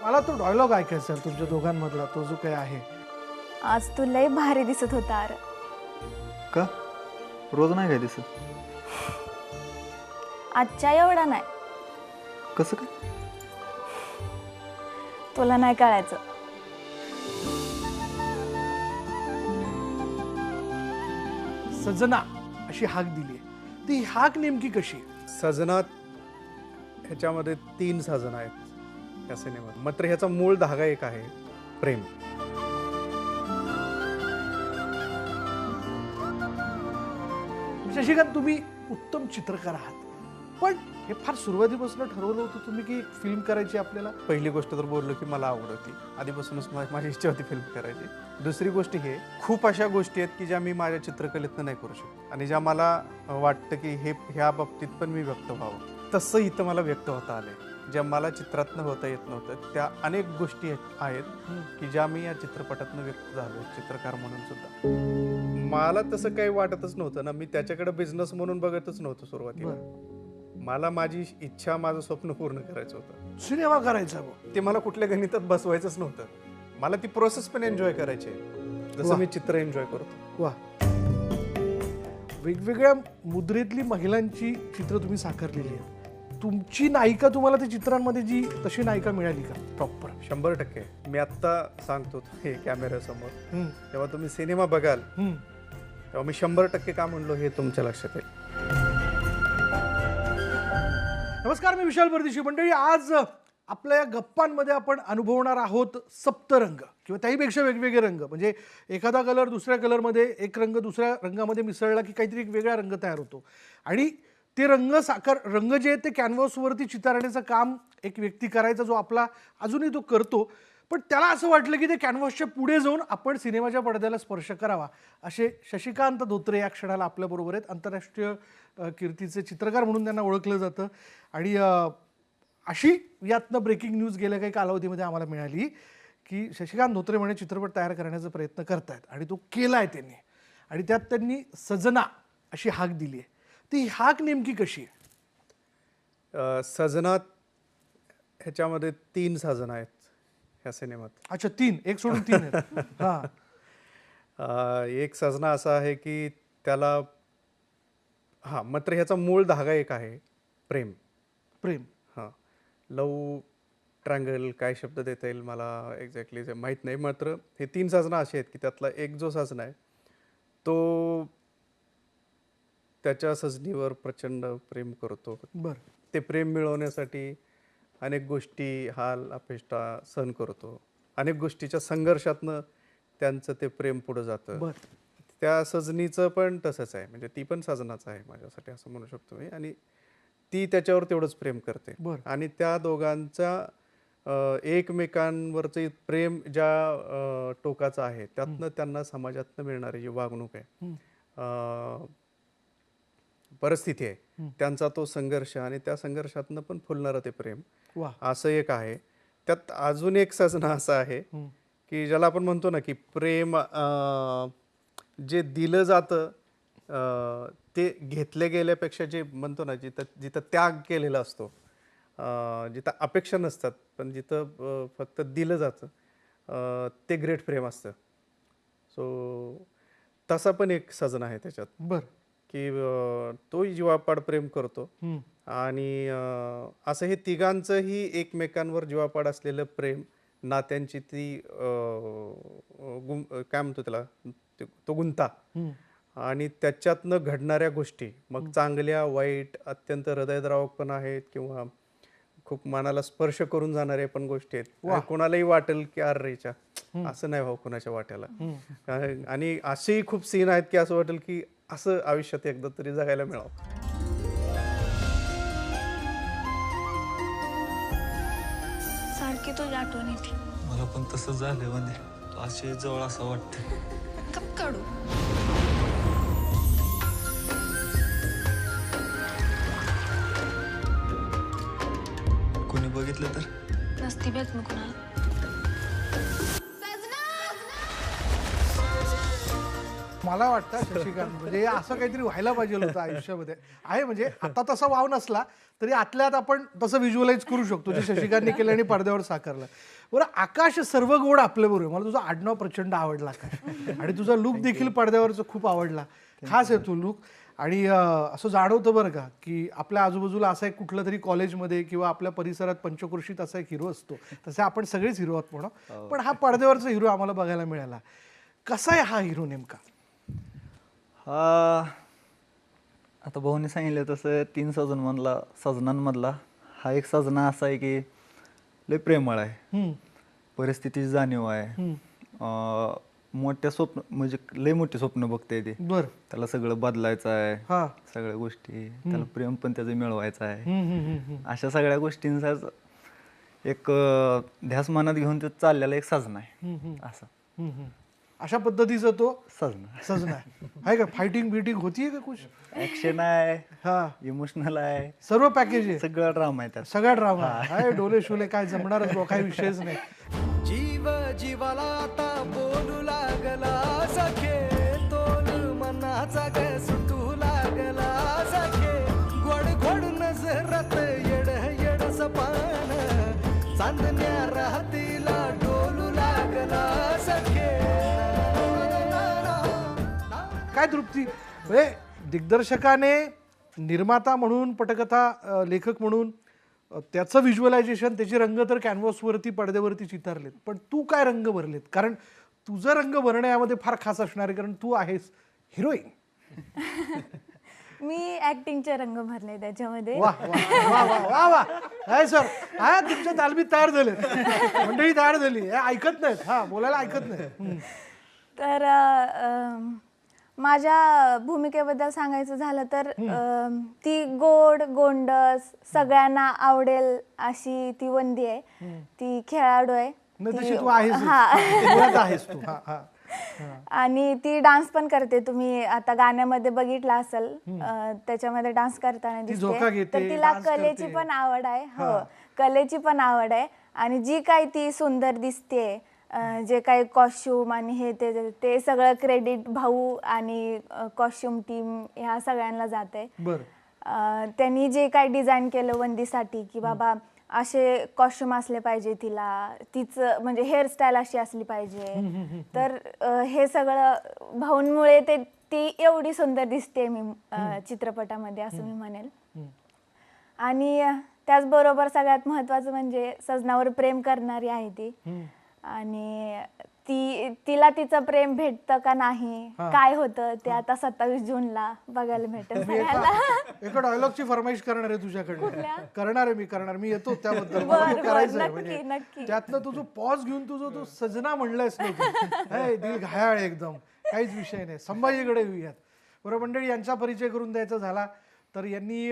मला तो डायलॉग ऐकायचा आहे तुमच्या दोघांमधला, तो जो काही आहे. आज तू लय भारी दिसत होता अरे. का रोज नाही काय दिसत? आजच्या एवढा नाही. कसं काय? तुला नाही कळायचं. सजना अशी हाक दिली, ती हाक नेमकी कशी? सजनात ह्याच्यामध्ये 3 सजन आहेत या सिनेमात. मात्र ह्याचा मूळ धागा एक आहे, प्रेम. शशिकांत, तुम्ही उत्तम चित्रकार आहात, पण हे फार सुरुवातीपासून ठरवलं होतं तुम्ही की फिल्म करायची आपल्याला? पहिली गोष्ट तर बोललो की मला आवड होती आधीपासूनच, माझी इच्छा होती फिल्म करायची. दुसरी गोष्ट हे खूप अशा गोष्टी आहेत की ज्या मी माझ्या चित्रकलेतनं नाही करू शकत आणि ज्या मला वाटतं की ह्या बाबतीत पण मी व्यक्त व्हावं. तसं इथं मला व्यक्त होता आलंय. ज्या मला चित्रातनं होता येत नव्हतं त्या अनेक गोष्टी आहेत की ज्या मी या चित्रपटातनं व्यक्त झालो चित्रकार म्हणून सुद्धा. मला तसं काही वाटतच नव्हतं ना, मी त्याच्याकडे बिझनेस म्हणून बघतच नव्हतं सुरुवातीला. मला माझी इच्छा, माझं स्वप्न पूर्ण करायचं होतं, सिनेमा करायचा. ते मला कुठल्या गणितात बसवायचंच नव्हतं. मला ती प्रोसेस पण एन्जॉय करायची आहे, जसं मी चित्र एन्जॉय करतो. वा, वेगवेगळ्या मुद्रेतली महिलांची चित्र तुम्ही साकारलेली आहेत. तुमची नायिका तुम्हाला त्या चित्रांमध्ये जी तशी नायिका मिळाली का प्रॉपर? 100%. मी आत्ता सांगतो हे कॅमेऱ्यासमोर, जेव्हा तुम्ही सिनेमा बघाल तेव्हा मी 100% का म्हणलो हे तुमच्या लक्षात येईल. नमस्कार, मी विशाल परदेशी. मंडळी, आज आपल्या या गप्पांमध्ये आपण अनुभवणार आहोत सप्तरंग किंवा त्याहीपेक्षा वेगवेगळे रंग. म्हणजे एखादा कलर दुसऱ्या कलरमध्ये, एक रंग दुसऱ्या रंगामध्ये मिसळला की काहीतरी एक वेगळा रंग तयार होतो. आणि ते रंग जे आहेत ते कॅनव्हासवरती चितारण्याचं काम एक व्यक्ती करायचा, जो आपला अजूनही तो करतो. पण त्याला असं वाटलं की ते कॅनव्हासच्या पुढे जाऊन आपण सिनेमाच्या पडद्याला स्पर्श करावा. असे शशिकांत धोत्रे या क्षणाला आपल्याबरोबर आहेत. आंतरराष्ट्रीय कीर्तीचे चित्रकार म्हणून त्यांना ओळखलं जातं. आणि अशी यातनं ब्रेकिंग न्यूज गेल्या काही कालावधीमध्ये आम्हाला मिळाली की शशिकांत धोत्रे म्हणे चित्रपट तयार करण्याचा प्रयत्न करतायत आणि तो केला आहे त्यांनी. आणि त्यात त्यांनी सजना अशी हाक दिली आहे. ती हाक नेमकी कशी आहे? सजनात ह्याच्यामध्ये 3 सजन आहेत ह्या सिनेमात. अच्छा, 3, एक सोडून 3 आहेत. एक सजना असा आहे की त्याला मात्र ह्याचा मूळ धागा एक आहे, प्रेम. प्रेम. लव ट्रँगल काय शब्द देता येईल मला एक्झॅक्टली माहीत नाही. मात्र हे 3 सजना असे आहेत की त्यातला एक जो सजना आहे तो त्याच्या सजनीवर प्रचंड प्रेम करतो. बरं. ते प्रेम मिळवण्यासाठी अनेक गोष्टी, हाल अपेष्टा सहन करतो. अनेक गोष्टीच्या संघर्षातनं त्यांचं ते प्रेम पुढं जातं. त्या सजनीचं पण तसंच आहे, म्हणजे ती पण सजनाच आहे माझ्यासाठी असं म्हणू शकतो मी. आणि ती त्याच्यावर तेवढंच प्रेम करते. आणि त्या दोघांचा एकमेकांवरचं प्रेम ज्या टोकाचं आहे त्यातनं त्यांना समाजातनं मिळणारी जी वागणूक आहे, परिस्थिती आहे, त्यांचा तो संघर्ष आणि त्या संघर्षातनं पण फुलणारं ते प्रेम, असं एक आहे. त्यात अजून एक सजना असं आहे की ज्याला आपण म्हणतो ना की प्रेम जे दिलं जातं ते घेतले गेल्यापेक्षा जे म्हणतो ना, जिथं त्याग केलेला असतो, जिथं अपेक्षा नसतात पण जिथं फक्त दिलं जातं, ते ग्रेट प्रेम असतं. सो तसा पण एक सजना आहे त्याच्यात. बरं. की तो जीवापाड प्रेम करतो. आणि असं हे तिघांचंही एकमेकांवर जीवापाड असलेलं प्रेम, नात्यांची ती काय म्हणतो त्याला, तो गुंता आणि त्याच्यातनं घडणाऱ्या गोष्टी, मग चांगल्या वाईट, अत्यंत हृदयद्रावक पण आहेत किंवा खूप मनाला स्पर्श करून जाणाऱ्या पण गोष्टी आहेत. कोणालाही वाटेल की अरेच्या असं नाही व्हावं कोणाच्या वाट्याला. आणि असेही खूप सीन आहेत की असं वाटेल की असं आयुष्यात एकदा तरी जगायला मिळावं. सारखी तुझी आठवण येते. मला पण तसं झालं म्हणजे तू अशी जवळ असं वाटतं. कप काढू. कोणी बघितलं तर नसती भेट मग कुणाला. मला वाटतं शशिकांत म्हणजे असं काहीतरी व्हायला पाहिजे होतं आयुष्यामध्ये. आहे म्हणजे आता तसा वाव नसला तरी आतल्यात आपण तसं व्हिज्युअलाइज करू शकतो जे शशिकांतने केलं आणि पडद्यावर साकारलं. बरं, आकाश सर्व गोड आपल्या बरोबर. मला तुझा आडनाव प्रचंड आवडला आकाश, आणि तुझा लुक देखील पडद्यावरचा खूप आवडला. खास आहे तो लुक. आणि असं जाणवतं बरं का की आपल्या आजूबाजूला असा एक कुठलं तरी कॉलेजमध्ये किंवा आपल्या परिसरात पंचक्रोशीत असा एक हिरो असतो. तसे आपण सगळेच हिरो आहोत म्हणून, पण हा पडद्यावरचा हिरो आम्हाला बघायला मिळाला. कसा आहे हा हिरो नेमका? हा आता भाऊने सांगितलं तसं 3 सजनांमधला हा एक सजना असा आहे की लय प्रेमळ आहे, परिस्थितीची जाणीव आहे, मोठ्या स्वप्न म्हणजे लय मोठी स्वप्न बघते ते. बरं. त्याला सगळं बदलायचं आहे, हा. सगळ्या गोष्टी, त्याला प्रेम पण त्याचं मिळवायचं आहे. अशा सगळ्या गोष्टींचा एक ध्यास मनात घेऊन ते चाललेला एक सजना आहे. असं अशा पद्धतीचा तो सजना सजना आहे का? फायटिंग बिटिंग होतीये का कुछ? ऍक्शन आहे, हा, इमोशनल आहे, सर्व पॅकेज आहे, सगळं ड्रामा आहे त्यात. सगळा ड्रामा आहे. डोले शोले काय जमणारच बा, काही विषयच नाही. जीव जीवाला आता बोलू लागला सखे, तोल मनाचा ग सुटू लागला सखे, गोड गोड नजरात येड येड सपान, चांदण्या राहतीला डोलू लागला सखे. काय तृप्ती म्हणजे दिग्दर्शकाने निर्माता म्हणून, पटकथा लेखक म्हणून त्याचं व्हिज्युअलायझेशन, त्याचे रंग तर कॅनव्हासवरती पडद्यावरती चितारलेत, पण तू काय रंग भरलेत? कारण तुझं रंग भरणं यामध्ये फार खास असणार आहे, कारण तू आहेस हिरोईन. मी ऍक्टिंगचे रंग भरले त्याच्यामध्ये. वा वा वा वा वा वा. काय सर, हा तुमच्या तालमीत तयार झाले, मंडळी तयार झाली, हे ऐकत नाहीत, हा बोलायला ऐकत नाही. तर माझ्या भूमिकेबद्दल सांगायचं झालं तर ती गोड गोंडस सगळ्यांना आवडेल अशी ती वंदी आहे. ती खेळाडू आहे. नाही तशी ती- तू आहेस, हा. मुळात आहेस तू. हा हा. आणि ती डान्स पण करते. तुम्ही आता गाण्यामध्ये बघितला असेल, त्याच्यामध्ये डान्स करताना झोका दिसते. घेते, तर तिला dance कलेची करते. पण आवड आहे. हो, कलेची पण आवड आहे. आणि जी काही ती सुंदर दिसते, जे काही कॉस्ट्युम आणि हे ते सगळं क्रेडिट भाऊ आणि कॉस्ट्युम टीम ह्या सगळ्यांना जाते. बरं. त्यांनी जे काही डिझाईन केलं वंदीसाठी की बाबा असे कॉस्ट्युम असले पाहिजे, तिचं म्हणजे हेअरस्टाईल अशी असली पाहिजे, तर हे सगळं भाऊंमुळे ती एवढी सुंदर दिसते मी चित्रपटामध्ये, असं मी म्हणेल. आणि त्याचबरोबर सगळ्यात महत्त्वाचं म्हणजे सजनावर प्रेम करणारी आहे ती. आणि तिला तिचं प्रेम भेटतं का नाही, काय होतं ते आता 27 जूनला बघायला भेटेल सगळ्याला. एका डायलॉगची फरमाईश करणार आहे तुझ्याकडे. करणार मी येतो त्याबद्दल. बरं, मला करायचं आहे नक्की, म्हणजे नक्की. त्यातनं तुझं पॉज घेऊन तुझं तू सजना म्हणलायस ना तू. हे दिल घायाळ आहे एकदम, काहीच विषय नाही. संभाजीकडे येऊयात. बरं मंडळी, यांचा परिचय करून द्यायचा झाला तर यांनी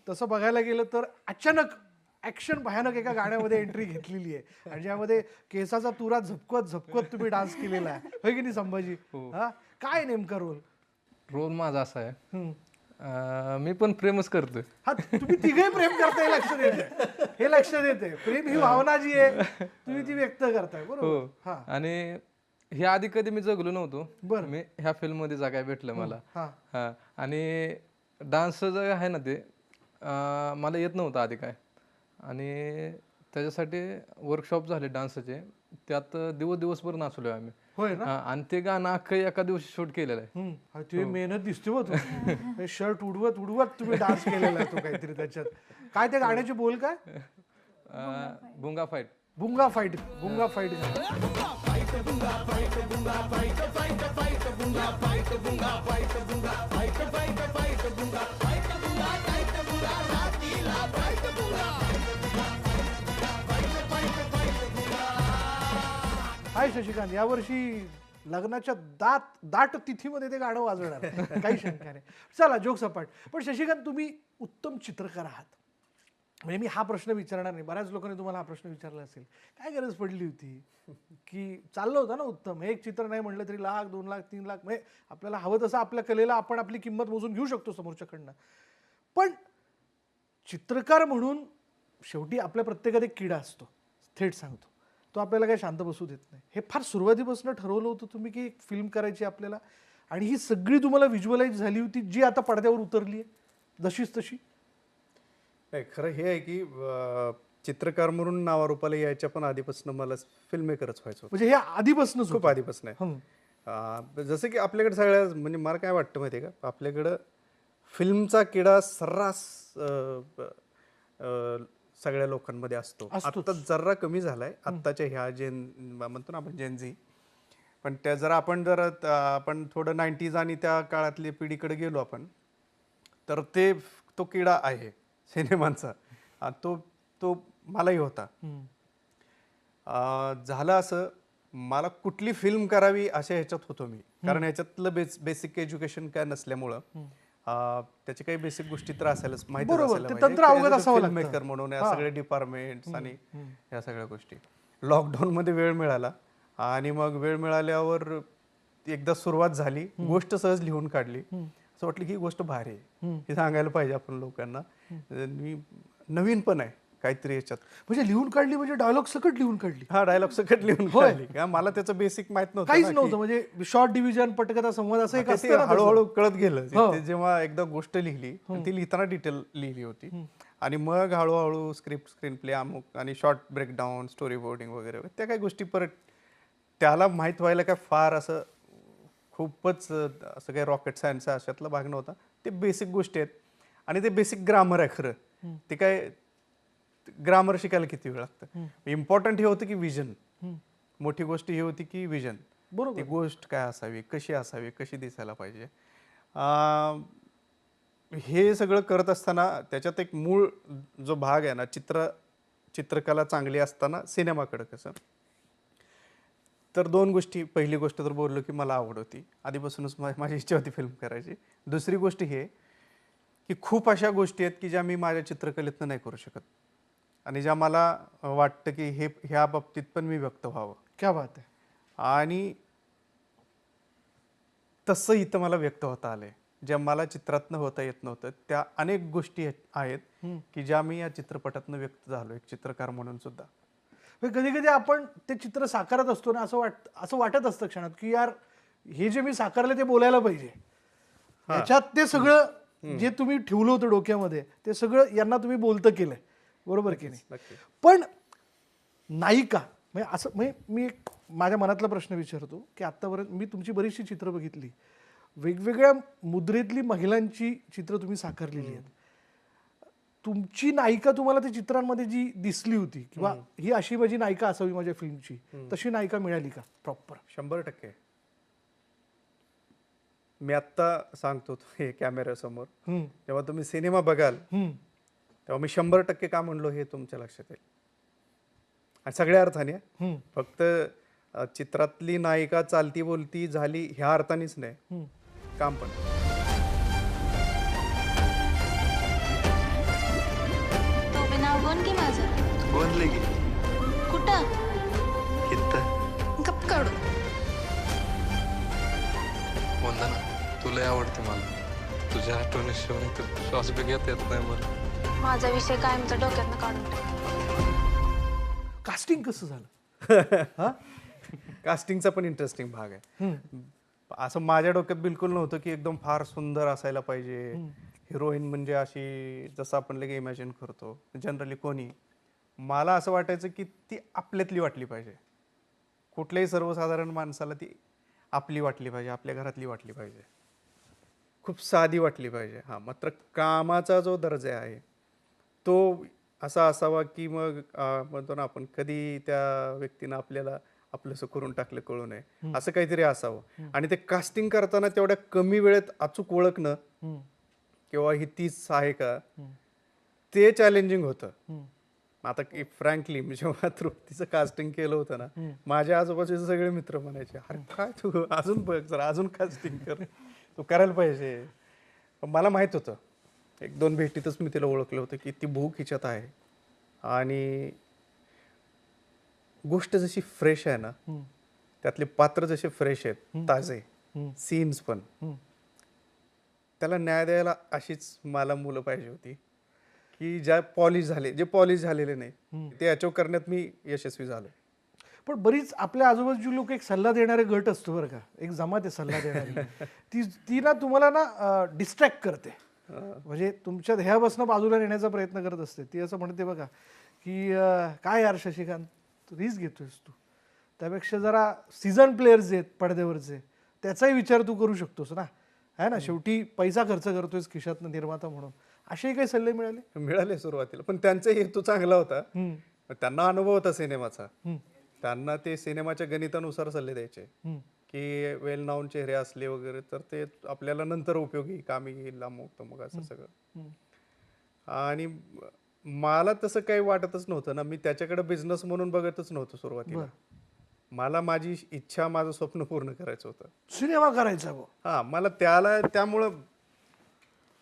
तसं बघायला गेलं तर अचानक ॲक्शन भयानक एका गाण्यामध्ये एंट्री घेतलेली आहे, आणि ज्यामध्ये केसाचा तुरा झपकत तुम्ही डान्स केलेला आहे, होय की नाही संभाजी? हा, काय नेमका रोल माझा असा आहे, मी पण प्रेमच करतोय. हा, तुम्ही तिघे प्रेम करताय, हे लक्ष देते. प्रेम ही भावना जी आहे तुम्ही ती व्यक्त करताय, बरोबर? हा. आणि हे आधी कधी मी जगलो नव्हतो. बरं. मी ह्या फिल्म मध्ये जगाय भेटलं मला. हा. हा. आणि डान्स जे आहे ना ते मला येत नव्हतं आधी काय, आणि त्याच्यासाठी वर्कशॉप झाले डान्सचे. त्यात दिवसभर नाचलोय आम्ही. होय ना? आणि ते गाणं अख्खं एका दिवशी शूट केलेलं आहे. तुम्ही मेहनत दिसते हो तू. शर्ट उडवत तुम्ही डान्स केलेला आहे तो काहीतरी त्याच्यात. काय ते गाण्याचे बोल काय? भुंगा फाईट. भुंगा फाईट. हाय शशिकांत, यावर्षी लग्नाच्या दाट तिथीमध्ये ते गाणं वाजवणार, काही शंका नाही. चला जोक सपाट. पण शशिकांत, तुम्ही उत्तम चित्रकार आहात. म्हणजे मी हा प्रश्न विचारणार नाही, बऱ्याच लोकांनी तुम्हाला हा प्रश्न विचारला असेल, काय गरज पडली होती की चाललं होतं ना उत्तम, एक चित्र नाही म्हटलं तरी 1,00,000, 2,00,000, 3,00,000, म्हणजे आपल्याला हवं तसं आपल्या कलेला आपण आपली किंमत मोजून घेऊ शकतो समोरच्याकडनं. पण चित्रकार म्हणून शेवटी आपल्या प्रत्येकात एक किडा असतो, थेट सांगतो, तो आपल्याला काही शांत बसू देत नाही. हे फार सुरुवातीपासून ठरवलं होतं तुम्ही की एक फिल्म करायची आपल्याला, आणि ही सगळी तुम्हाला व्हिज्युअलाइज झाली होती जी आता पडद्यावर उतरली आहे जशीच तशी? नाही, खरं हे आहे की चित्रकार म्हणून नावारूपाला यायच्या पण आधीपासून मला फिल्म मेकरच व्हायचं होतं. म्हणजे हे आधीपासूनच खूप आधीपासून आहे. जसं की आपल्याकडे सगळ्या म्हणजे मला काय वाटतं माहिती आहे का, आपल्याकडं फिल्मचा किडा सर्रास सगळ्या लोकांमध्ये असतो. आता जरा कमी झालाय आत्ताच्या ह्या म्हणतो ना आपण जेनझी. पण त्या जरा आपण थोडं 90s आणि त्या काळातल्या पिढीकडे गेलो आपण, तर तो किडा आहे सिनेमांचा. तो तो मलाही होता. झालं असं, मला कुठली फिल्म करावी अशा ह्याच्यात होतो मी, कारण ह्याच्यातलं बेसिक एज्युकेशन काय नसल्यामुळं त्याची काही बेसिक गोष्टी तर असायलाच माहिती तंत्र अवगत असावं लागतं. मेकर म्हणून या सगळे डिपार्टमेंट्स आणि या सगळ्या गोष्टी. लॉकडाऊन मध्ये वेळ मिळाला आणि मग वेळ मिळाल्यावर एकदा सुरुवात झाली, गोष्ट सहज लिहून काढली. असं वाटलं की ही गोष्ट भारी आहे, हे सांगायला पाहिजे आपण लोकांना. नवीन पण आहे काहीतरी याच्यात. म्हणजे लिहून काढली म्हणजे डायलॉग सकट लिहून काढली? हा, डायलॉग सकट लिहून काढली. का मला त्याचं बेसिक माहित नव्हतं, काहीच नव्हतं. म्हणजे शॉर्ट डिव्हिजन, पटकथा, संवाद असं एक असतं ना. हळूहळू कळत गेलं. ते जेव्हा एकदा गोष्ट लिहिली, ती लिहिताना डिटेल लिहिली होती आणि मग हळूहळू स्क्रीन प्ले अमुक आणि शॉर्ट ब्रेकडाऊन, स्टोरी बोर्डिंग वगैरे त्या काही गोष्टी परत त्याला माहीत व्हायला काय फार असं खूपच असं काही रॉकेट सायन्स अशातला भाग नव्हता. ते बेसिक गोष्टी आहेत आणि ते बेसिक ग्रामर आहे खरं. ते काय ग्रामर शिकायला किती वेळ लागतं. इम्पॉर्टंट हे होतं की विजन. मोठी गोष्ट ही होती की विजन. बरोबर. ती गोष्ट काय असावी, कशी असावी, कशी दिसायला पाहिजे. हे सगळं करत असताना त्याच्यात एक मूळ जो भाग आहे ना, चित्रकला चांगली असताना सिनेमाकडं कसं, तर दोन गोष्टी. पहिली गोष्ट तर बोललो की मला आवड होती आधीपासूनच, माझी इच्छा होती फिल्म करायची. दुसरी गोष्ट हे की खूप अशा गोष्टी आहेत की ज्या मी माझ्या चित्रकलेतनं नाही करू शकत आणि ज्या मला वाटतं की ह्या बाबतीत पण मी व्यक्त व्हावं. क्या बात आहे. आणि तसं इथं मला व्यक्त होता आलंय. ज्या मला चित्रातनं होता येत नव्हतं त्या अनेक गोष्टी आहेत की ज्या मी या चित्रपटातनं व्यक्त झालो एक चित्रकार म्हणून सुद्धा. कधी कधी आपण ते चित्र साकारत असतो ना, असं वाटत असतं क्षणात की यार हे जे मी साकारलं ते बोलायला पाहिजे. याच्यात ते सगळं जे तुम्ही ठेवलं होतं डोक्यामध्ये ते सगळं यांना तुम्ही बोलतं केलंय. बरोबर की नाही? पण नायिका म्हणजे असं, म्हणजे मी एक माझ्या मनातला प्रश्न विचारतो की आत्तापर्यंत मी तुमची बरीचशी चित्र बघितली, वेगवेगळ्या मुद्रेतली महिलांची चित्र तुम्ही साकारलेली आहेत. तुमची नायिका तुम्हाला त्या चित्रांमध्ये जी दिसली होती किंवा ही अशी माझी नायिका असावी माझ्या फिल्मची, तशी नायिका मिळाली का प्रॉपर? 100%. मी आत्ता सांगतो हे कॅमेऱ्यासमोर, जेव्हा तुम्ही सिनेमा बघाल तेव्हा मी 100% का म्हणलो हे तुमच्या लक्षात येईल. आणि सगळ्या अर्थाने, फक्त चित्रातली नायिका चालती बोलती झाली ह्या अर्थानेच नाही, काम पण. तो नाव बोल की माझं. बोलले की कुठं? इथं गप काढू. वंदना, तुला आवडते मला. तुझ्या आठवणीशिवाय तर श्वास बी घेता येत नाही मला. माझा विषय कायमचा डोक्यातनं काढून टाक. कास्टिंग कसं झालं? कास्टिंगचा पण इंटरेस्टिंग भाग आहे. असं माझ्या डोक्यात बिलकुल नव्हतं की एकदम फार सुंदर असायला पाहिजे हिरोईन, म्हणजे अशी जसं आपण लगे इमॅजिन करतो जनरली कोणी. मला असं वाटायचं की ती आपल्यातली वाटली पाहिजे. कुठल्याही सर्वसाधारण माणसाला ती आपली वाटली पाहिजे, आपल्या घरातली वाटली पाहिजे, खूप साधी वाटली पाहिजे. हां, मात्र कामाचा जो दर्जा आहे तो असा असावा की मग म्हणतो ना आपण, कधी त्या व्यक्तीनं आपल्याला आपलंसं करून टाकलं कळू नये, असं काहीतरी असावं. आणि ते कास्टिंग करताना तेवढ्या कमी वेळेत अचूक ओळखणं किंवा ही तीच आहे का, ते चॅलेंजिंग होतं. आता की फ्रँकली मी जेव्हा तृप्तीचं कास्टिंग केलं होतं ना, माझ्या आजूबाजूचे सगळे मित्र म्हणायचे, अरे काय तू अजून बघ जरा, अजून कास्टिंग कर, तू करायला पाहिजे. पण मला माहित होतं, 1-2 भेटीतच मी तिला ओळखलं होतं की ती भूक हिच्यात आहे. आणि गोष्ट जशी फ्रेश आहे ना, त्यातले पात्र जसे फ्रेश आहेत, ताजे सीन्स पण, त्याला न्याय द्यायला अशीच मला मुलं पाहिजे होती की जे पॉलिश झालेले नाही ते अचीव करण्यात मी यशस्वी झालो. पण बरीच आपल्या आजूबाजूची लोक एक सल्ला देणारे गट असतो बरं का, एक जमात आहे सल्ला देणारी. ती ना तुम्हाला ना डिस्ट्रॅक्ट करते, म्हणजे तुमच्या ध्येयापासून बाजूला नेण्याचा प्रयत्न करत असते. ती असं म्हणते बघा की काय यार शशिकांत, तू रिस्क घेतोयस तू, त्यापेक्षा जरा सीझन प्लेयर्स आहेत पडद्यावरचे, त्याचाही विचार तू करू शकतोस ना, आहे ना, शेवटी पैसा खर्च करतोयस खिशातनं निर्माता म्हणून. असेही काही सल्ले मिळाले सुरुवातीला, पण त्यांचा हेतू चांगला होता. त्यांना अनुभव होता सिनेमाचा, त्यांना ते सिनेमाच्या गणितानुसार सल्ले द्यायचे की वेल नाऊन चेहरे असले वगैरे तर ते आपल्याला नंतर उपयोगी कामी येईल, अमुक तमुक असं सगळं. आणि मला तसं काही वाटतच नव्हतं ना, मी त्याच्याकडे बिझनेस म्हणून बघतच नव्हतो सुरुवातीला. मला माझी इच्छा, माझं स्वप्न पूर्ण करायचं होतं, सिनेमा करायचा. हा, मला त्यामुळं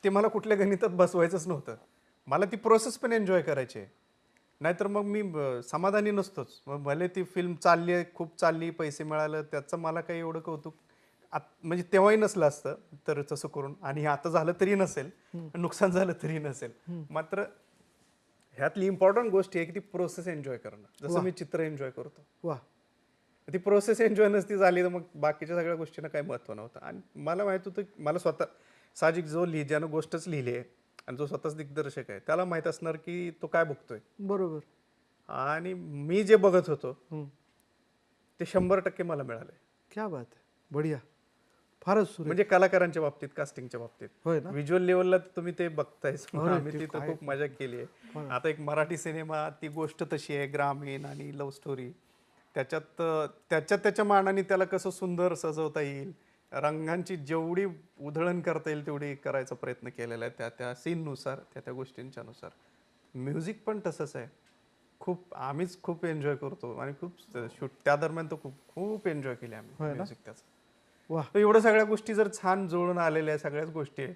ते मला कुठल्या गणितात बसवायचंच नव्हतं. मला ती प्रोसेस पण एन्जॉय करायची, नाहीतर मग मी समाधानी नसतोच. मग भले ती फिल्म चालली आहे, खूप चालली, पैसे मिळालं, त्याचं मला काही एवढं कौतुक म्हणजे तेव्हाही नसलं असतं तर तसं करून, आणि आता झालं तरी नसेल, नुकसान झालं तरी नसेल. मात्र ह्यातली इम्पॉर्टंट गोष्ट आहे की ती प्रोसेस एन्जॉय करणं, जसं मी चित्र एन्जॉय करतो. वा, ती प्रोसेस एन्जॉय नसती झाली तर मग बाकीच्या सगळ्या गोष्टींना काही महत्त्व नव्हतं. आणि मला माहित होतं की मला स्वतः साहजिक ज्यानं गोष्टच लिहिली आहे आणि जो स्वतःच दिग्दर्शक आहे त्याला माहित असणार की तो काय बघतोय. बरोबर. आणि मी जे बघत होतो ते 100% मला मिळाले. क्या बात आहे, बढिया, फारच सुरेख. म्हणजे कलाकारांच्या बाबतीत, कास्टिंगच्या बाबतीत, होय ना, व्हिज्युअल लेवलला तुम्ही ते बघतायच. आम्ही तिथं खूप मजा केली आहे. आता एक मराठी सिनेमा, ती गोष्ट तशी आहे, ग्रामीण आणि लव्ह स्टोरी, त्याच्यात त्याच्या मानाने त्याला कसं सुंदर सजवता येईल, रंगांची जेवढी उधळण करता येईल तेवढी करायचा प्रयत्न केलेला आहे त्या सीननुसार, त्या गोष्टींच्या नुसार. म्युझिक पण तसंच आहे, आम्हीच खूप एन्जॉय करतो आणि खूप शूट त्या दरम्यान तर खूप एन्जॉय केली आम्ही म्युझिक त्याचं. वा, एवढ्या सगळ्या गोष्टी जर छान जुळून आलेल्या आहे, सगळ्याच गोष्टी आहे,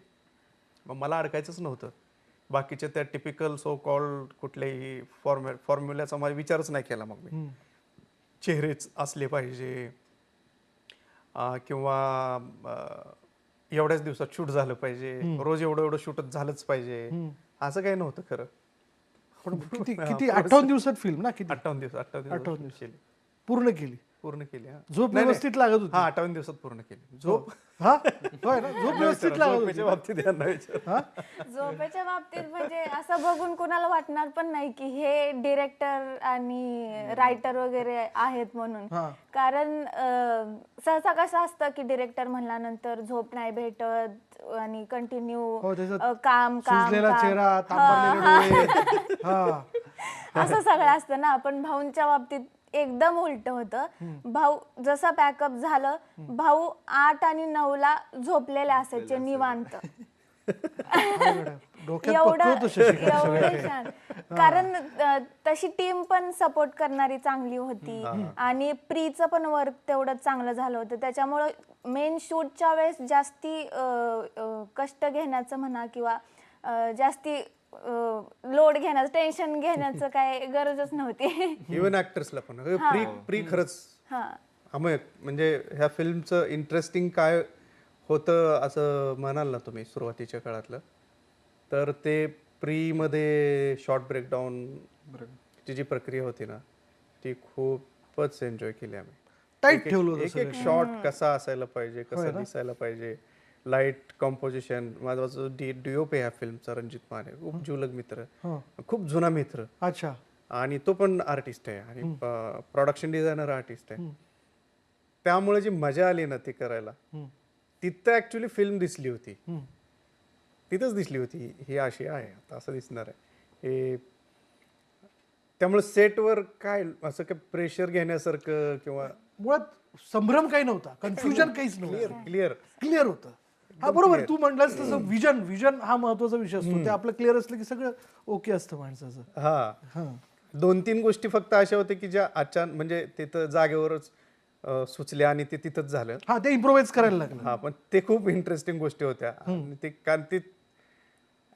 मग मला अडकायचंच नव्हतं. बाकीच्या त्या टिपिकल सो कॉल्ड कुठल्याही फॉर्म्युल्याचा माझा विचारच नाही केला. मग मी चेहरेच असले पाहिजे किंवा एवढ्याच दिवसात शूट झालं पाहिजे, रोज एवढं शूटच झालंच पाहिजे, असं काही नव्हतं खरं. पण किती 58 दिवसात फिल्म ना, किती 58 दिवस केली, पूर्ण केली. झोप व्यवस्थित लागत होती. 58 दिवसात पूर्ण केली झोप. हा, होय ना, झोप व्यवस्थित लागत होती. झोपेच्या बाबतीत म्हणजे असं बघून कुणाला वाटणार पण नाही की हे डिरेक्टर आणि रायटर वगैरे आहेत म्हणून. कारण सहसा कसं असतं की डिरेक्टर म्हणल्यानंतर झोप नाही भेटत आणि कंटिन्यू काम चेहरा, तांबरलेले डोळे, असं सगळं असतं ना. पण भाऊंच्या बाबतीत एकदम उलट होतं. भाऊ जसा पॅकअप झालं, भाऊ 8 आणि 9 ला झोपलेले असायचे निवांत. एवढं छान, कारण तशी टीम पण सपोर्ट करणारी चांगली होती आणि प्रीचं पण वर्क तेवढं चांगलं झालं होतं. त्याच्यामुळं मेन शूटच्या वेळेस जास्ती कष्ट घेण्याचं म्हणा किंवा जास्ती लोड घेण्याचं, टेन्शन घेण्याचं काय गरजच नव्हती. इव्हन ऍक्टर्सला पण प्री खरंच म्हणजे ह्या फिल्मचं इंटरेस्टिंग काय होतं असं म्हणाल ना तुम्ही सुरुवातीच्या काळातलं, तर ते प्रीमध्ये शॉर्ट ब्रेकडाऊन ची जी प्रक्रिया होती ना, ती खूपच एन्जॉय केली आम्ही. टाईट ठेवलं, एक शॉट कसा असायला पाहिजे, कसा दिसायला पाहिजे, लाईट कंपोजिशन. माझा जो डीओपी ह्या फिल्मचा रणजित माने, खूप जुलग मित्र, खूप जुना मित्र. अच्छा. आणि तो पण आर्टिस्ट आहे आणि प्रोडक्शन डिझायनर आर्टिस्ट आहे. त्यामुळे जी मजा आली ना ती करायला, तिथं ऍक्च्युली फिल्म दिसली होती, तिथंच दिसली होती ही अशी आहे, आता असं दिसणार आहे हे. त्यामुळे सेटवर काय असं काही प्रेशर घेण्यासारखं किंवा मुळात संभ्रम काही नव्हता, कन्फ्युजन काहीच नव्हतं, क्लिअर होतं. हा, बरोबर, तू म्हटलास तसं विजन हा महत्वाचा विषय असतो. ते आपलं क्लिअर असलं की सगळं ओके असतं माणसाचं. हा, 2-3 गोष्टी फक्त अशा होत्या की ज्या अचानक म्हणजे तिथं जागेवरच सुचल्या आणि ते तिथंच झालं. हा, ते इम्प्रोवाइज करायला लागलं. हा, पण ते खूप इंटरेस्टिंग गोष्टी होत्या. ते कारण ते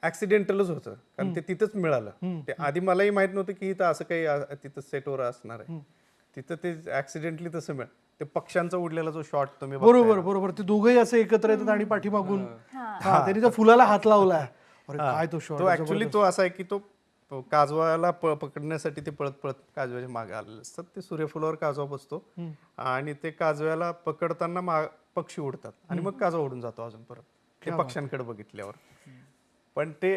ऍक्सिडेंटलच होतं, कारण ते तिथंच मिळालं. ते आधी मलाही माहित नव्हतं की इथं असं काही तिथं सेटवर असणार आहे. तिथं ते ऍक्सिडेंटली तसं मिळालं. ते पक्ष्यांचा उडलेला जो शॉट तुम्ही बरोबर, ते दोघंही असे एकत्र येतात आणि पाठीमागून त्यांनी त्या फुलाला हात लावलाय. अरे काय तो शॉट, तो ऍक्च्युली तो असा आहे की तो काजवाला पकडण्यासाठी ते पळत पळत काजव्याच्या मागे आलेले असतात. ते सूर्यफुलावर काजवा बसतो आणि ते काजव्याला पकडताना पक्षी उडतात आणि मग काजवा उडून जातो अजून परत, ते पक्ष्यांकडे बघितल्यावर. पण ते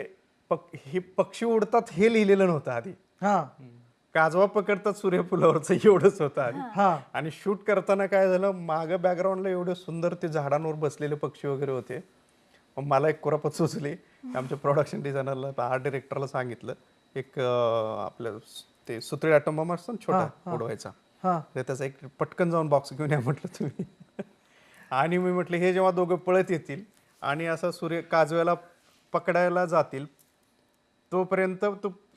हे पक्षी उडतात हे लिहिलेलं नव्हतं आधी. हा काजवा पकडतात सूर्यफुलावरचं एवढंच होतं आधी. हा आणि शूट करताना काय झालं, मागं बॅकग्राऊंडला एवढे सुंदर ते झाडांवर बसलेले पक्षी वगैरे होते. मग मला एक कुरापत सुचली. आमच्या प्रोडक्शन डिझायनरला, आर्ट डिरेक्टरला सांगितलं, एक आपलं ते सुतळी ॲटम बॉम्ब असतो ना छोटा उडवायचा, हा तर त्याचा एक पटकन जाऊन बॉक्स घेऊन या म्हटलं तुम्ही. आणि मी म्हटलं हे जेव्हा दोघं पळत येतील आणि असं काजव्याला पकडायला जातील तोपर्यंत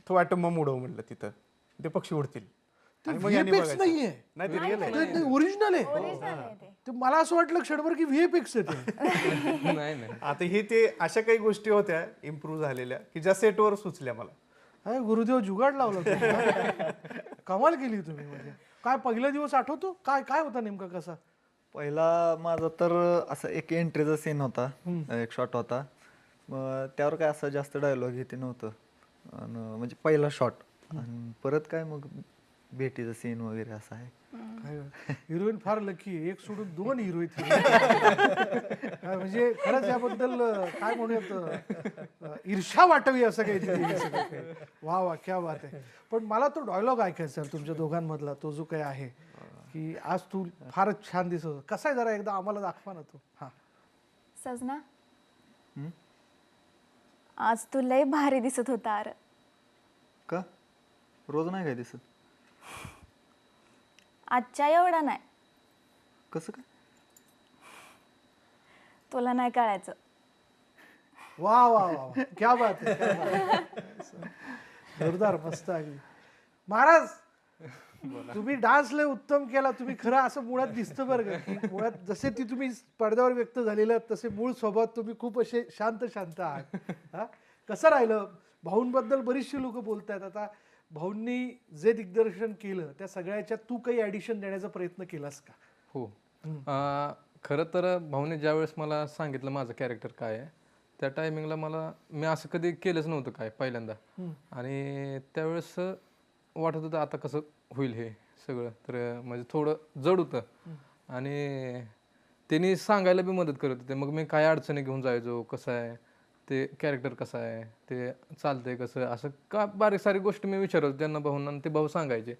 तो ॲटम बॉम्ब उडव म्हटलं तिथं, ते पक्षी उडतील. आणि मग यांनी VFX बघायचं. नाहीये, नाही ते रिअल आहे. ओरिजिनल आहे. ते मला असं वाटलं क्षणभर की VFX आहे ते. नाही नाही आता हे ते अशा काही गोष्टी होत्या इम्प्रूव्ह झालेल्या की ज्या सेटवर सुचल्या मला. अरे गुरुदेव जुगाड लावला तुम्ही. कमाल केली तुम्ही. म्हणजे काय पहिला दिवस आठवतो, काय काय होता नेमका कसा? पहिला माझा तर असं एक एंट्रीचा सीन होता, एक शॉट होता. मग त्यावर काय असं जास्त डायलॉग घेते नव्हतं म्हणजे पहिला शॉट. आणि परत काय मग भेटीचा सीन वगैरे असं आहे. हिरोईन फार लकी, एक सोडून 2 हिरोईन. म्हणजे खरंच याबद्दल काय म्हणूयात, ईर्ष्या वाटावी असं काही. वा वा, क्या बात आहे. पण मला तो डायलॉग ऐकायचा आहे तुमच्या दोघांमधला, तो जो काही आहे की आज तू फारच छान दिसत होता. कसा आहे जरा एकदा आम्हाला दाखवा ना तो. हा सजना, आज तू लय भारी दिसत होता. अरे का रोज नाही काय दिसत? आजच्या एवढा नाही, कसं काय? तुला नाही कळायचं. वा वा वा, क्या बात आहे, क्या बात आहे. जोरदार, मस्त अगदी. महाराज तुम्ही डान्स लय उत्तम केला. तुम्ही खरं असं मुळात दिसतं बरं का, की मुळात जसे ती तुम्ही पडद्यावर व्यक्त झालेलं तसे मूळ स्वभावात तुम्ही खूप असे शांत शांत आहात. हा कसं राहिलं? भाऊंबद्दल बरीचशी लोक बोलतायत. आता भाऊंनी जे दिग्दर्शन केलं त्या सगळ्याच्या तू काही ॲडिशन देण्याचा प्रयत्न केलास का? हो. खरं तर भाऊने ज्यावेळेस मला सांगितलं माझं कॅरेक्टर काय आहे, त्या टायमिंगला मी असं कधी केलंच नव्हतं काय पहिल्यांदा. आणि त्यावेळेस वाटत होतं आता कसं होईल हे सगळं, तर म्हणजे थोडं जड होतं. आणि त्यांनी सांगायला बी मदत करत होते. मग मी काय अडचणी घेऊन जायचो, कसं आहे ते कॅरेक्टर, कसं आहे ते चालतंय कसं, असं का बारीक सारी गोष्टी मी विचारत होतो त्यांना भाऊंना, आणि ते भाऊ सांगायचे.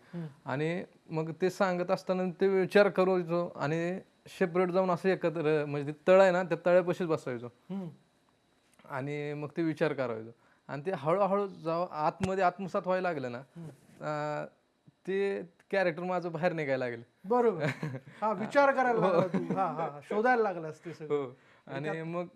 आणि मग ते सांगत असताना ते विचार करायचो आणि सेपरेट जाऊन असं एकत्र, म्हणजे ते तळ आहे ना, त्या तळ्यापाशीच बसायचो आणि मग ते विचार करायचो. आणि ते हळूहळू जेव्हा आतमध्ये आत्मसात व्हायला लागलं ना, ते कॅरेक्टर माझं बाहेर निघायला लागलं. बरोबर. हा, विचार करायला लागला तू. हा हा, शोधायला लागलास ते सगळं. आणि मग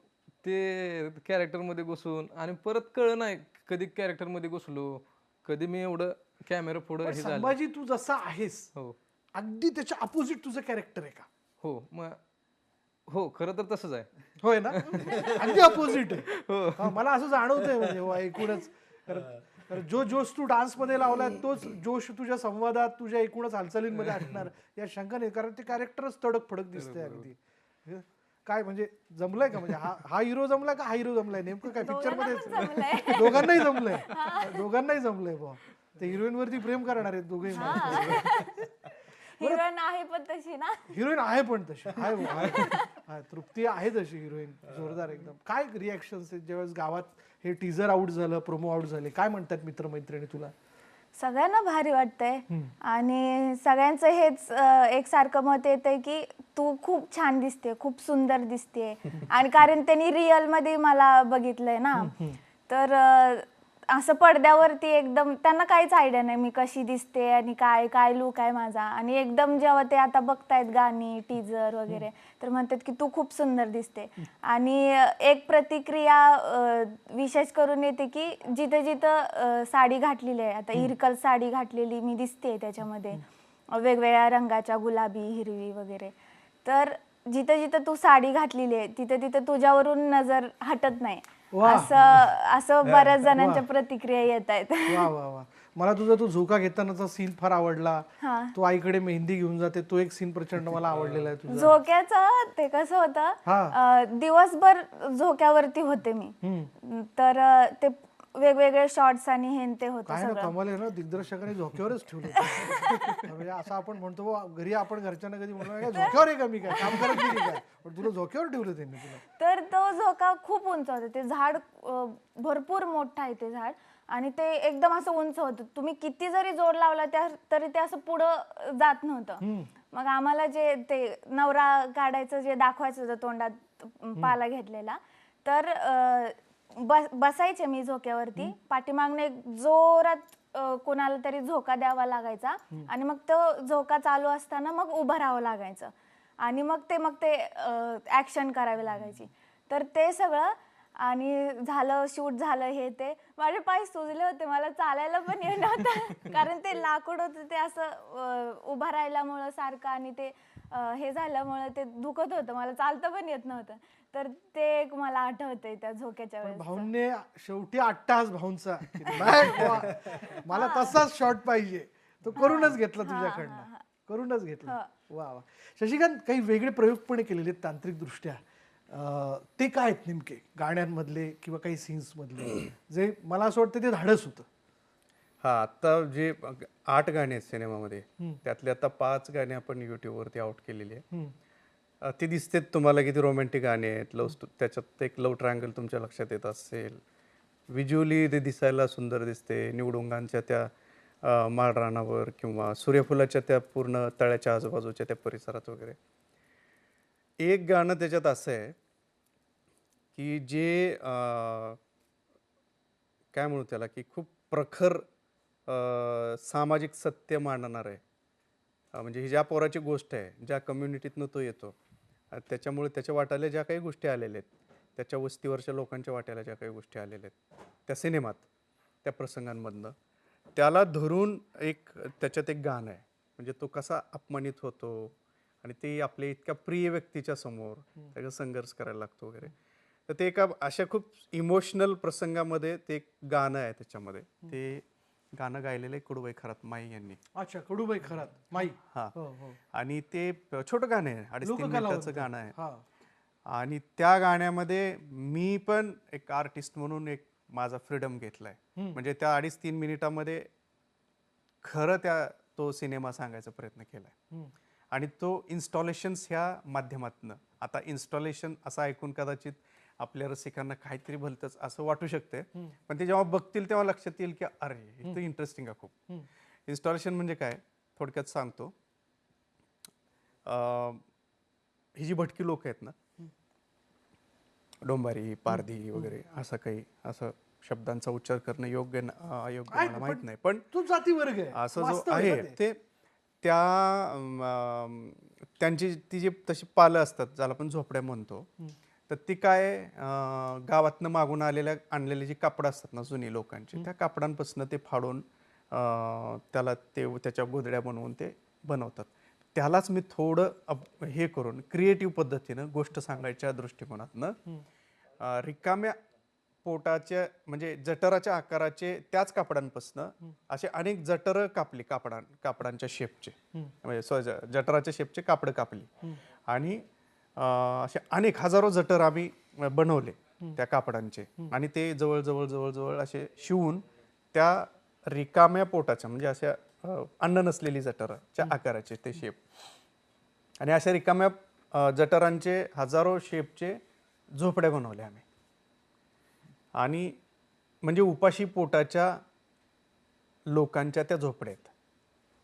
ते कॅरेक्टर मध्ये घुसून, आणि परत कळलं नाही कधी कॅरेक्टर मध्ये घुसलो, कधी मी एवढं कॅमेरा पुढं हे झालं. संभाजी तू जसा आहेस हो अगदी त्याच्या अपोजिट तुझं कॅरेक्टर आहे का? हो, मग हो खरं तर तसंच आहे. होय ना? अगदी अपोजिट आहे. हा, मला असं जाणवतंय. म्हणजे वा, एकूणच जो जोश तू डान्स मध्ये लावलाय तोच जोश तुझ्या संवादात, तुझ्या एकूणच हालचालींमध्ये असणार या शंका नाही. कारण ते कॅरेक्टरच तडक फडक दिसतंय अगदी. काय म्हणजे जमलंय का? म्हणजे हा हिरो जमलाय का हा हिरो जमलाय? नेमकं काय पिक्चर मध्ये दोघांनाही जमलंय? दोघांनाही जमलंय बुवा. ते हिरोईन वरती प्रेम करणार आहेत दोघे. हिरोईन आहे पण तशी ना. हिरोईन आहे पण तशी आहे बुवा, आहे. तृप्ती आहे तशी हिरोईन, जोरदार एकदम. काय रिॲक्शन्स आहेत ज्यावेळेस गावात हे टीजर आउट झालं, प्रोमो आउट झाले? काय म्हणतात मित्रमैत्रिणी तुला? सगळ्यांना भारी वाटतंय. आणि सगळ्यांचं हेच एकसारखं मत येतंय की तू खूप छान दिसते, खूप सुंदर दिसते. आणि कारण त्यांनी रिअल मध्ये मला बघितलंय ना, तर असं पडद्यावरती एकदम त्यांना काहीच आयडिया नाही मी कशी दिसते आणि काय काय लुक आहे माझा. आणि एकदम जेव्हा ते आता बघतायत गाणी, टीजर वगैरे, तर म्हणतात की तू खूप सुंदर दिसते. आणि एक प्रतिक्रिया विशेष करून येते की जिथं जिथं साडी घातलेली आहे, आता इरकल साडी घातलेली मी दिसते त्याच्यामध्ये, वेगवेगळ्या रंगाच्या, गुलाबी, हिरवी वगैरे, तर जिथं जिथं तू साडी घातलेली आहे तिथं तिथं तुझ्यावरून नजर हटत नाही, असं बऱ्याच जणांच्या प्रतिक्रिया येत आहेत. वा वा वा. मला तुझा तो झोका घेतानाचा सीन फार आवडला. तो आईकडे मेहंदी घेऊन जाते तो एक सीन प्रचंड मला आवडलेला आहे तुझा. झोक्याचं ते कसं होतं, दिवसभर झोक्यावरती होते मी, तर ते वेगवेगळे शॉर्ट्स आणि हे न ते होतं काय ना सगळं. कमाल आहे ना, दिग्दर्शकाने झोक्यावरच ठेवलं म्हणजे असं आपण म्हणतो बुवा, घरी आपण घरच्यांना कधी म्हणतो "काय झोक्यावर आहे का मी, काय काम करत नाही की काय", पण तुला झोक्यावर ठेवलं त्यांनी तुला. तर तो झोका खूप उंच होता. ते झाड भरपूर मोठं आहे ते झाड आणि ते एकदम असं उंच होतं. तुम्ही किती जरी जोर लावला तरी ते असं पुढं जात नव्हतं. मग आम्हाला जे ते नवरा काढायचं जे दाखवायचं होतं तोंडात पाला घेतलेला, तर बसायचे मी झोक्यावरती, पाठीमागने एक जोरात कोणाला तरी झोका द्यावा लागायचा आणि मग तो झोका चालू असताना मग उभं राहावं लागायचं आणि मग ते ऍक्शन करावी लागायची. तर ते सगळं आणि झालं, शूट झालं, हे ते माझे पाय सुजले होते, मला चालायला पण येत नव्हतं कारण ते लाकूड होतं, ते असं उभं राहिल्यामुळं सारखं आणि ते हे झाल्यामुळं ते दुखत होतं, मला चालतं पण येत नव्हतं. तर ते एक मला आठवतंय त्या झोक्याच्या पण वेळेस. भाऊंने शेवटी अट्टाहास भाऊंचा की नाही बुवा, मला तसाच शॉट पाहिजे, तो करूनच घेतला तुझ्याकडनं, करूनच घेतला. वा वा. शशिकांत, काही वेगळे प्रयोग पण केलेले आहेत तांत्रिक दृष्ट्या, ते काय आहेत नेमके गाण्यांमधले किंवा काही सीन्स मधले, जे मला असं वाटतं ते धाडस होतं. हा, आता जे 8 गाणी आहेत सिनेमामध्ये, त्यातले आता 5 गाणी आपण युट्यूबवरती आउट केलेली आहे. ते दिसतेत तुम्हाला किती रोमॅन्टिक गाणी आहेत, त्याच्यात एक लव ट्रायंगल तुमच्या लक्षात येत असेल. व्हिज्युअली ते दिसायला सुंदर दिसते. निवडुंगांच्या त्या माळरानावर किंवा सूर्यफुलाच्या त्या पूर्ण तळ्याच्या आजूबाजूच्या त्या परिसरात वगैरे. एक गाणं त्याच्यात असं आहे की जे काय म्हणू त्याला, की खूप प्रखर सामाजिक सत्य मांडणार आहे. म्हणजे ही ज्या पोराची गोष्ट आहे, ज्या कम्युनिटीतनं तो येतो, त्याच्यामुळे त्याच्या वाट्याला ज्या काही गोष्टी आलेल्या आहेत, त्याच्या वस्तीवरच्या लोकांच्या वाट्याला ज्या काही गोष्टी आलेल्या आहेत त्या सिनेमात, त्या प्रसंगांमधनं, त्याला धरून त्याच्यात एक गाणं आहे. म्हणजे तो कसा अपमानित होतो आणि ते आपल्या इतक्या प्रिय व्यक्तीच्या समोर त्याचा संघर्ष करायला लागतो वगैरे. तर ते एका अशा खूप इमोशनल प्रसंगामध्ये ते एक गाणं आहे. त्याच्यामध्ये ते गाणं गायलेलं आहे कडूबाई खरात माई यांनी. अच्छा, कडूबाई खरात माई. हा, हो हो. आणि ते छोटं गाणं आहे, 2.5-3 लोककला मिनिटाचं होतं. गाणं आहे. हा. आणि त्या गाण्यामध्ये मी पण एक आर्टिस्ट म्हणून एक माझा फ्रीडम घेतलाय. म्हणजे त्या 2.5-3 मिनिटामध्ये खरं तो सिनेमा सांगायचा प्रयत्न केलाय. आणि तो इन्स्टॉलेशन्स ह्या माध्यमातनं, आता इन्स्टॉलेशन असं ऐकून कदाचित आपल्या रसिकांना काहीतरी भलतंच असं वाटू शकते, पण ते जेव्हा बघतील तेव्हा लक्षात येईल की अरे हे तर इंटरेस्टिंग आहे खूप. इन्स्टॉलेशन म्हणजे काय, थोडक्यात सांगतो. ही जी भटकी लोक आहेत ना, डोंबारी, पारधी वगैरे, असं शब्दांचा उच्चार करणं योग्य अयोग्य मला माहित नाही, पण तो जाती वर्ग आहे, असं जो वास्तव आहे आहे ना ते. ते त्यांची ती जी तशी पालं असतात, ज्याला आपण झोपड्या म्हणतो, तर ती काय गावातनं मागून आणलेले जी कापडं असतात ना जुनी लोकांची, त्या कापडांपासून ते फाडून त्याला त्याच्या गोधड्या बनवून ते बनवतात. त्यालाच मी थोडं हे करून क्रिएटिव्ह पद्धतीनं गोष्ट सांगायच्या दृष्टिकोनातनं रिकाम्या पोटाच्या म्हणजे जठराच्या आकाराचे त्याच कापडांपासून असे अनेक जठरं कापली, कापडांच्या शेपचे, म्हणजे जठराच्या शेपचे कापडं कापली आणि असे अनेक हजारो जठर आम्ही बनवले त्या कापडांचे आणि ते जवळ जवळ जवळ जवळ असे शिवून त्या रिकाम्या पोटाच्या म्हणजे अशा अन्न नसलेली जठराच्या आकाराचे ते शेप आणि अशा रिकाम्या जठरांचे हजारो शेपचे झोपड्या बनवल्या आम्ही. आणि म्हणजे उपाशी पोटाच्या लोकांच्या त्या झोपड्या आहेत,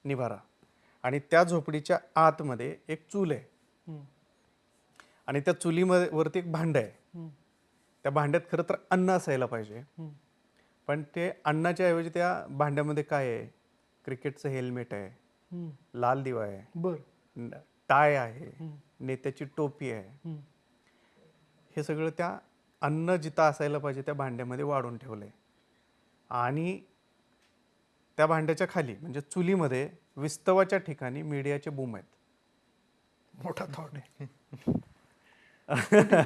निवारा. आणि त्या झोपडीच्या आतमध्ये एक चूल आहे आणि त्या चुलीमध्ये वरती एक भांड आहे. त्या भांड्यात खरं तर अन्न असायला पाहिजे, पण ते अन्नाच्या ऐवजी त्या भांड्यामध्ये काय आहे, क्रिकेटचं हेल्मेट आहे, लाल दिवा आहे, टाय आहे, नेत्याची टोपी आहे. हे सगळं त्या अन्न जिथं असायला पाहिजे त्या भांड्यामध्ये वाढून ठेवलंय. आणि त्या भांड्याच्या खाली म्हणजे चुलीमध्ये विस्तवाच्या ठिकाणी मीडियाचे बूम आहेत. मोठा थॉट आहे.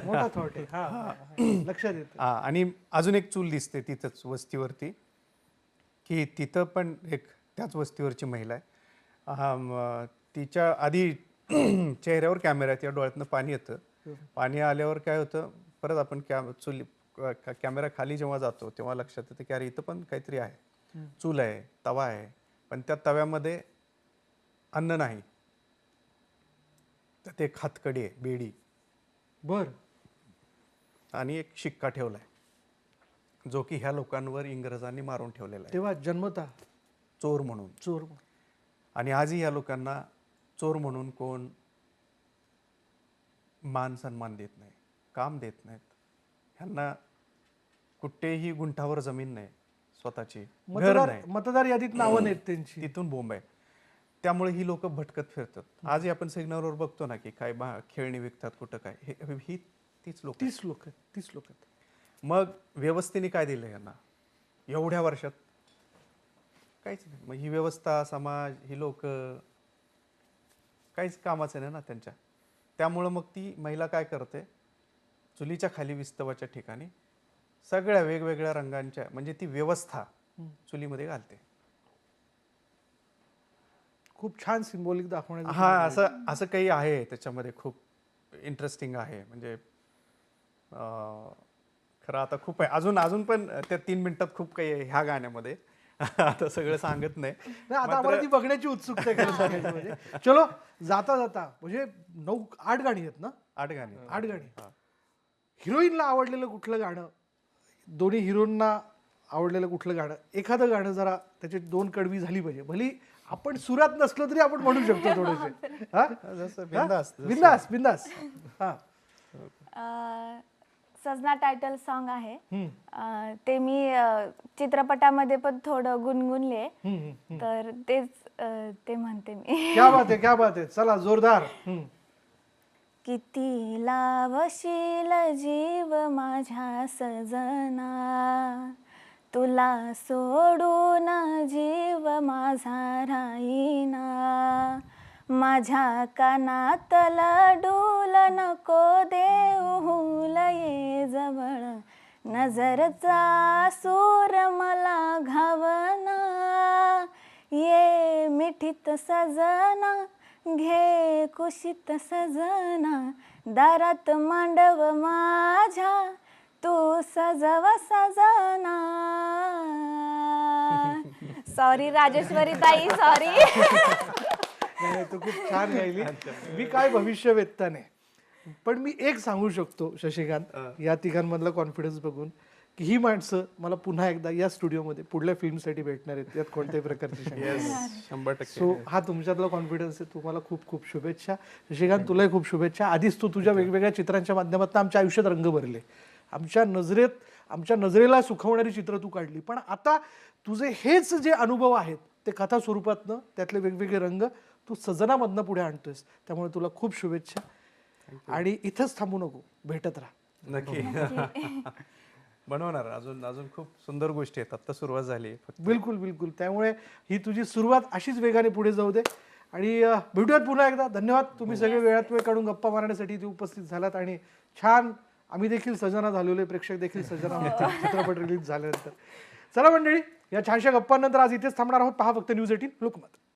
मोठा थॉट आहे. हा, लक्षात येतं. आणि अजून एक चूल दिसते तिथंच वस्तीवरती, की तिथं पण एक त्याच वस्तीवरची महिला आहे. तिच्या आधी चेहऱ्यावर कॅमेरा आहे, त्या डोळ्यातनं पाणी येतं. पाणी आल्यावर काय होतं, परत आपण चुली कॅमेरा खाली जेव्हा जातो तेव्हा लक्षात येतं की अरे इथं पण काहीतरी आहे, चूल आहे, तवा आहे, पण त्या तव्यामध्ये अन्न नाही, त्यात एक हातकडी आहे, बेडी बर. आणि एक शिक्का ठेवलाय जो की ह्या लोकांवर इंग्रजांनी मारून ठेवलेला आहे तेव्हा जन्मता चोर म्हणून. चोर. आणि आजही या लोकांना चोर म्हणून कोण मान सन्मान देत नाही, काम देत नाहीत. ह्यांना कुठेही गुंठावर जमीन नाही स्वतःची, घर नाही, मतदार यादीत नावं नाहीत त्यांची. तिथून बोंब आहे. त्यामुळे ही लोक भटकत फिरतात. आजही आपण सिग्नलवर बघतो ना की काय खेळणी विकतात कुठं काय, ही तीच लोक. 30 लोक आहेत. मग व्यवस्थेने काय दिलं यांना एवढ्या वर्षात? काहीच नाही. मग ही व्यवस्था, समाज, ही लोक काहीच कामाचं नाही ना त्यांच्या. त्यामुळं मग ती महिला काय करते, चुलीच्या खाली विस्तवाच्या ठिकाणी सगळ्या वेगवेगळ्या रंगांच्या म्हणजे ती व्यवस्था चुलीमध्ये घालते. खूप छान सिम्बॉलिक दाखवण्याचं. हा, असं काही आहे त्याच्यामध्ये, खूप इंटरेस्टिंग आहे. म्हणजे खरं आता खूप आहे, अजून पण त्या 3 मिनिटात खूप काही आहे ह्या गाण्यामध्ये. आता सगळं सांगत नाही. आता आम्हाला ती बघण्याची उत्सुकता आहे खरं सांगायचं म्हणजे. चलो, जाता जाता म्हणजे 8 गाणी आहेत ना? 8 गाणी. 8 गाणी. हिरोईनला आवडलेलं कुठलं गाणं, दोन्ही हिरोईनना आवडलेलं कुठलं गाणं, एखादं गाणं जरा त्याची 2 कडवी झाली पाहिजे, भली आपण सुरात नसलो तरी आपण म्हणू शकतो थोडेसे. जसं बिंदास. बिंदास बिंदास. हा. सजना टायटल सॉन्ग आहे. ते मी चित्रपटामध्ये पण थोडं गुणगुणले, तर तेच ते म्हणते मी. क्या बात आहे, क्या बात आहे. चला, जोरदार. किती लावशील जीव माझ्या सजना, तुला सोडून जीव माझा राहीना, माझ्या कानातला डूल नको देऊ ये जवळ, नजरचा सूर मला घावना, ये मिठीत सजना, घे कुशीत सजना, दारात मांडव माझ्या, तू सजव सजना. सॉरी राजेश्वरी ताई, सॉरी. नाही, तू खूप छान गायली. मी काय भविष्यवेत्ता नाही, पण मी एक सांगू शकतो शशिकांत, या तिघांमधला कॉन्फिडन्स बघून, की ही माणसं मला पुन्हा एकदा या स्टुडिओमध्ये पुढल्या फिल्मसाठी भेटणार आहेत, यात कोणत्याही प्रकारची शंका नाही. 100%. सो हा तुमच्यातला कॉन्फिडन्स आहे. तुम्हाला खूप खूप शुभेच्छा. शशिकांत, तुलाही खूप शुभेच्छा. आधीच तू तुझ्या वेगवेगळ्या चित्रांच्या माध्यमातून आमच्या आयुष्यात रंग भरले, आमच्या नजरेला सुखवणारी चित्र तू काढली, पण आता तुझे हेच जे अनुभव आहेत ते कथा स्वरूपातनं, त्यातले वेगवेगळे रंग तू सजनामधनं पुढे आणतोयस. त्यामुळे तुला खूप शुभेच्छा. आणि इथंच थांबू नको, भेटत राहा. नक्की. बनवणार अजून खूप सुंदर गोष्टी आहेत. आता सुरुवात झाली फक्त. बिलकुल बिलकुल. त्यामुळे ही तुझी सुरुवात अशीच वेगाने पुढे जाऊ दे. आणि भेटूयात पुन्हा एकदा. धन्यवाद. तुम्ही सगळे वेळात वेळ काढून गप्पा मारण्यासाठी इथे उपस्थित झालात. आणि छान, आम्ही देखील सजना झालेलो, प्रेक्षक देखील सजना होते चित्रपट रिलीज झाल्यानंतर. चला मंडळी, या छानशा गप्पांनंतर आज इथेच थांबणार आहोत. पहा फक्त न्यूज 18 लोकमत.